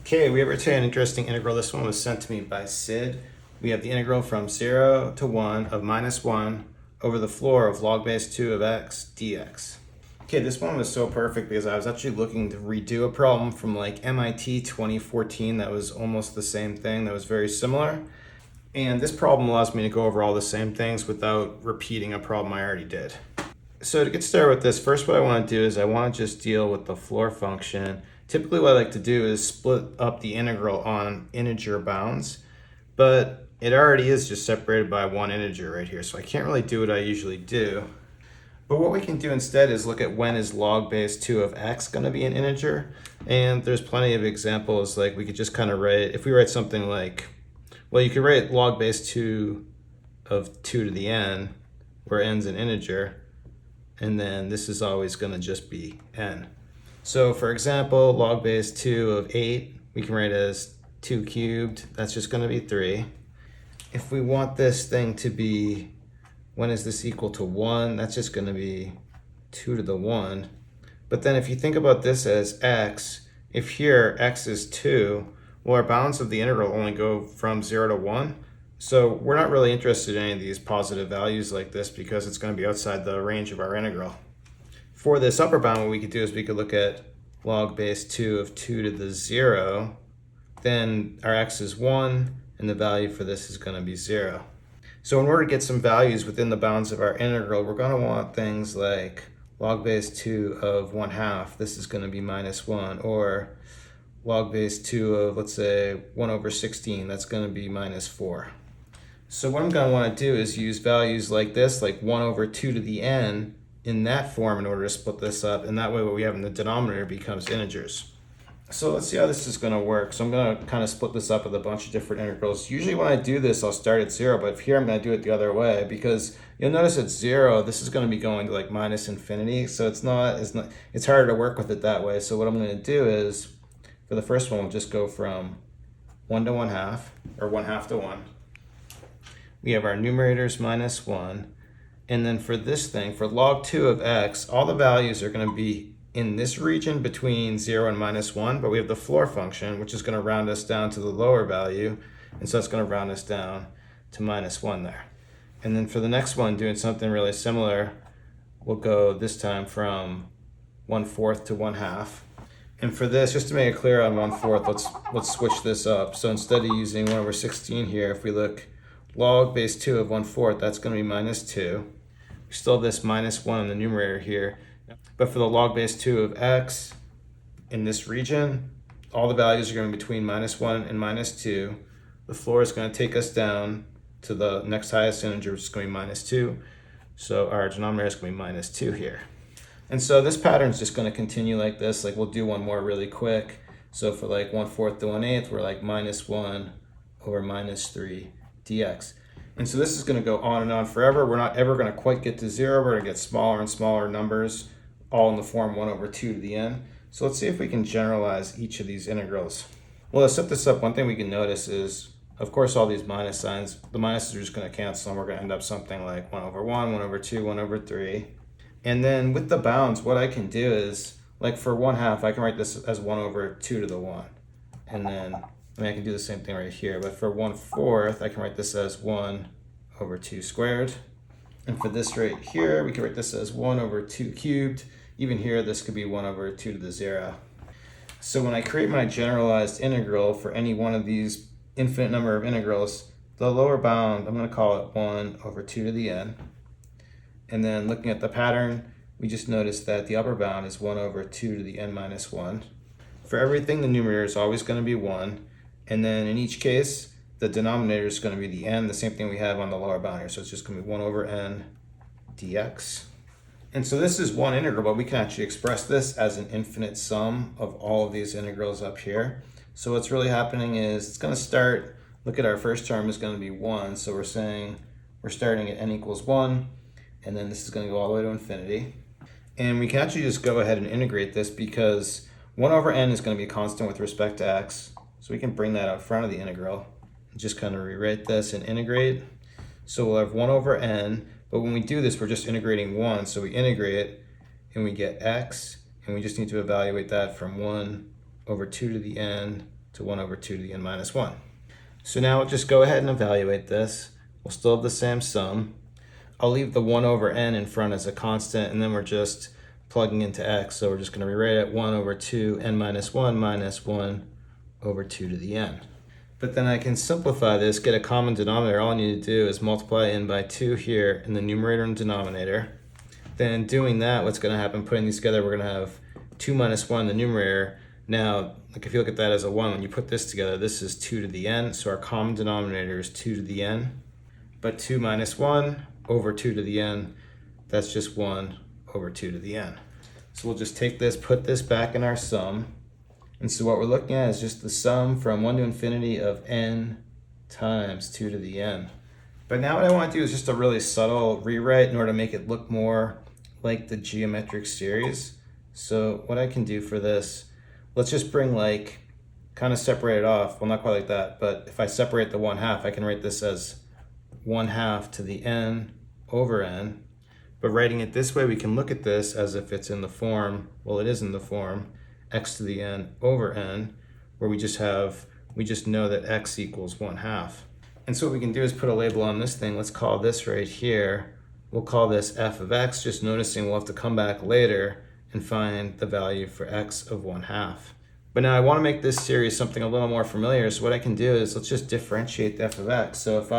Okay, we have an interesting integral. This one was sent to me by Sid. We have the integral from 0 to 1 of minus 1 over the floor of log base 2 of x dx. Okay, this one was so perfect because I was actually looking to redo a problem from like MIT 2014 that was almost the same thing, that was very similar. And this problem allows me to go over all the same things without repeating a problem I already did. So to get started with this, first what I want to do is I want to just deal with the floor function. Typically what I like to do is split up the integral on integer bounds, but it already is just separated by one integer right here, so I can't really do what I usually do. But what we can do instead is look at when is log base 2 of x going to be an integer, and there's plenty of examples. Like we could just kind of write, if we write something like, well, you could write log base 2 of 2 to the n, where n's an integer, and then this is always going to just be n. So for example, log base 2 of 8, we can write as 2 cubed, that's just going to be 3. If we want this thing to be, when is this equal to 1, that's just going to be 2 to the 1. But then if you think about this as x, if here x is 2, well, our bounds of the integral only go from 0 to 1. So we're not really interested in any of these positive values like this because it's going to be outside the range of our integral. For this upper bound, what we could do is we could look at log base 2 of 2 to the 0. Then our x is 1, and the value for this is going to be 0. So in order to get some values within the bounds of our integral, we're going to want things like log base 2 of 1/2. This is going to be minus 1. Or log base 2 of, let's say, 1 over 16. That's going to be minus 4. So what I'm going to want to do is use values like this, like 1 over 2 to the n, in that form in order to split this up, and that way what we have in the denominator becomes integers. So let's see how this is going to work. So I'm going to kind of split this up with a bunch of different integrals. Usually when I do this, I'll start at 0, but here I'm going to do it the other way because you'll notice at 0, this is going to be going to like minus infinity, so it's harder to work with it that way. So what I'm going to do is, for the first one, we'll just go from 1 to 1/2, or 1/2 to 1. We have our numerators minus 1. And then for this thing, for log 2 of x, all the values are going to be in this region between 0 and minus 1, but we have the floor function, which is going to round us down to the lower value, and so it's going to round us down to minus 1 there. And then for the next one, doing something really similar, we'll go this time from 1/4 to 1/2. And for this, just to make it clear on 1/4, let's switch this up. So instead of using 1 over 16 here, if we look log base 2 of 1/4, that's going to be minus 2. We still have this minus 1 in the numerator here. But for the log base 2 of x, in this region, all the values are going to be between minus 1 and minus 2. The floor is going to take us down to the next highest integer, which is going to be minus 2. So our denominator is going to be minus 2 here. And so this pattern is just going to continue like this. Like we'll do one more really quick. So for like 1/4 to 1/8, we're like minus 1 over minus 3 dx. And so this is going to go on and on forever. We're not ever going to quite get to 0. We're going to get smaller and smaller numbers, all in the form 1 over 2 to the n. So let's see if we can generalize each of these integrals. Well, to set this up, one thing we can notice is, of course, all these minus signs, the minuses are just going to cancel, and we're going to end up something like 1 over 1, 1 over 2, 1 over 3. And then with the bounds, what I can do is, like for 1/2, I can write this as 1 over 2 to the 1. And then, I can do the same thing right here, but for 1/4, I can write this as 1 over 2 squared. And for this right here, we can write this as 1 over 2 cubed. Even here, this could be 1 over 2 to the 0. So when I create my generalized integral for any one of these infinite number of integrals, the lower bound, I'm going to call it 1 over 2 to the n. And then looking at the pattern, we just noticed that the upper bound is 1 over 2 to the n minus 1. For everything, the numerator is always going to be 1. And then in each case, the denominator is going to be the n, the same thing we have on the lower bound here. So it's just going to be 1 over n dx. And so this is one integral, but we can actually express this as an infinite sum of all of these integrals up here. So what's really happening is it's going to start, look at our first term is going to be 1. So we're saying we're starting at n equals 1, and then this is going to go all the way to infinity. And we can actually just go ahead and integrate this because 1 over n is going to be a constant with respect to x. So we can bring that out front of the integral and just kind of rewrite this and integrate. So we'll have 1 over n, but when we do this, we're just integrating 1. So we integrate and we get x, and we just need to evaluate that from 1 over 2 to the n to 1 over 2 to the n minus 1. So now we'll just go ahead and evaluate this. We'll still have the same sum. I'll leave the 1 over n in front as a constant, and then we're just plugging into x. So we're just going to rewrite it 1 over 2 n minus 1 minus 1 over 2 to the n. But then I can simplify this, get a common denominator. All I need to do is multiply n by 2 here in the numerator and denominator. Then in doing that, what's going to happen, putting these together, we're going to have 2 minus 1 in the numerator. Now, like if you look at that as a 1, when you put this together, this is 2 to the n. So our common denominator is 2 to the n. But 2 minus 1 over 2 to the n, that's just 1 over 2 to the n. So we'll just take this, put this back in our sum. And so what we're looking at is just the sum from 1 to infinity of n times 2 to the n. But now what I want to do is just a really subtle rewrite in order to make it look more like the geometric series. So what I can do for this, let's just bring like, kind of separate it off. Well, not quite like that, but if I separate the 1/2, I can write this as 1/2 to the n over n. But writing it this way, we can look at this as if it's in the form, well, it is in the form, x to the n over n, where we just know that x equals 1/2. And so what we can do is put a label on this thing. Let's call this right here, we'll call this f of x, just noticing we'll have to come back later and find the value for x of 1/2. But now I want to make this series something a little more familiar, so what I can do is let's just differentiate the f of x. So if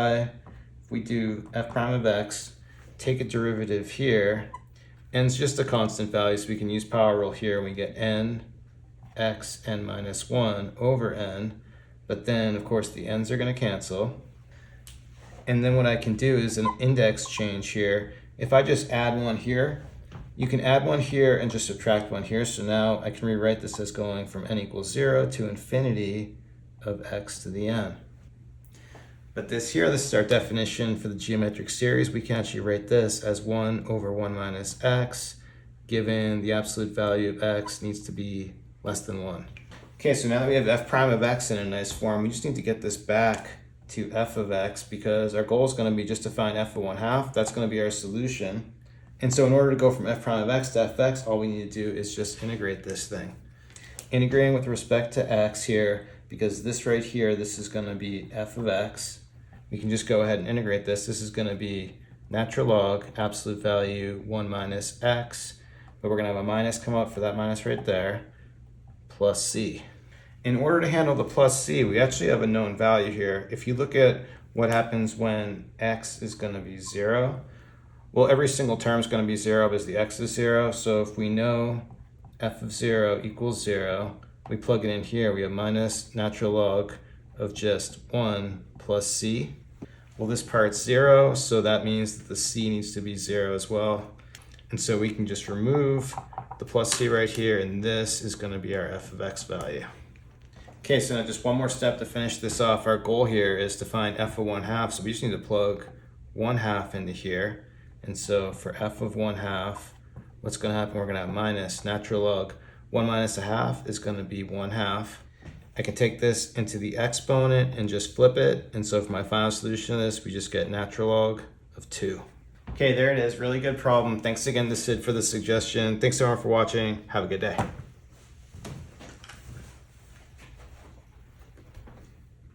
we do f prime of x, take a derivative here, n's just a constant value, so we can use power rule here, and we get n x n minus 1 over n, but then of course the n's are going to cancel. And then what I can do is an index change here. If I just add 1 here, you can add 1 here and just subtract 1 here. So now I can rewrite this as going from n equals 0 to infinity of x to the n. But this is our definition for the geometric series. We can actually write this as 1 over 1 minus x, given the absolute value of x needs to be less than 1. Okay, so now that we have f prime of x in a nice form, we just need to get this back to f of x, because our goal is going to be just to find f of 1/2. That's going to be our solution. And so in order to go from f prime of x to fx, all we need to do is just integrate this thing. Integrating with respect to x here, because this right here, this is going to be f of x. We can just go ahead and integrate this. This is going to be natural log absolute value 1 minus x, but we're going to have a minus come up for that minus right there, plus c. In order to handle the plus c, we actually have a known value here. If you look at what happens when x is going to be 0, well, every single term is going to be 0 because the x is 0. So if we know f of 0 equals 0, we plug it in here. We have minus natural log of just 1 plus c. Well, this part's 0, so that means that the c needs to be 0 as well. And so we can just remove the plus c right here, and this is going to be our f of x value. Okay, so now just one more step to finish this off. Our goal here is to find f of 1/2, so we just need to plug 1/2 into here. And so for f of 1/2, what's going to happen? We're going to have minus natural log 1 minus 1/2 is going to be 1/2. I can take this into the exponent and just flip it. And so for my final solution of this, we just get natural log of 2. Okay, there it is. Really good problem. Thanks again to Sid for the suggestion. Thanks everyone for watching. Have a good day.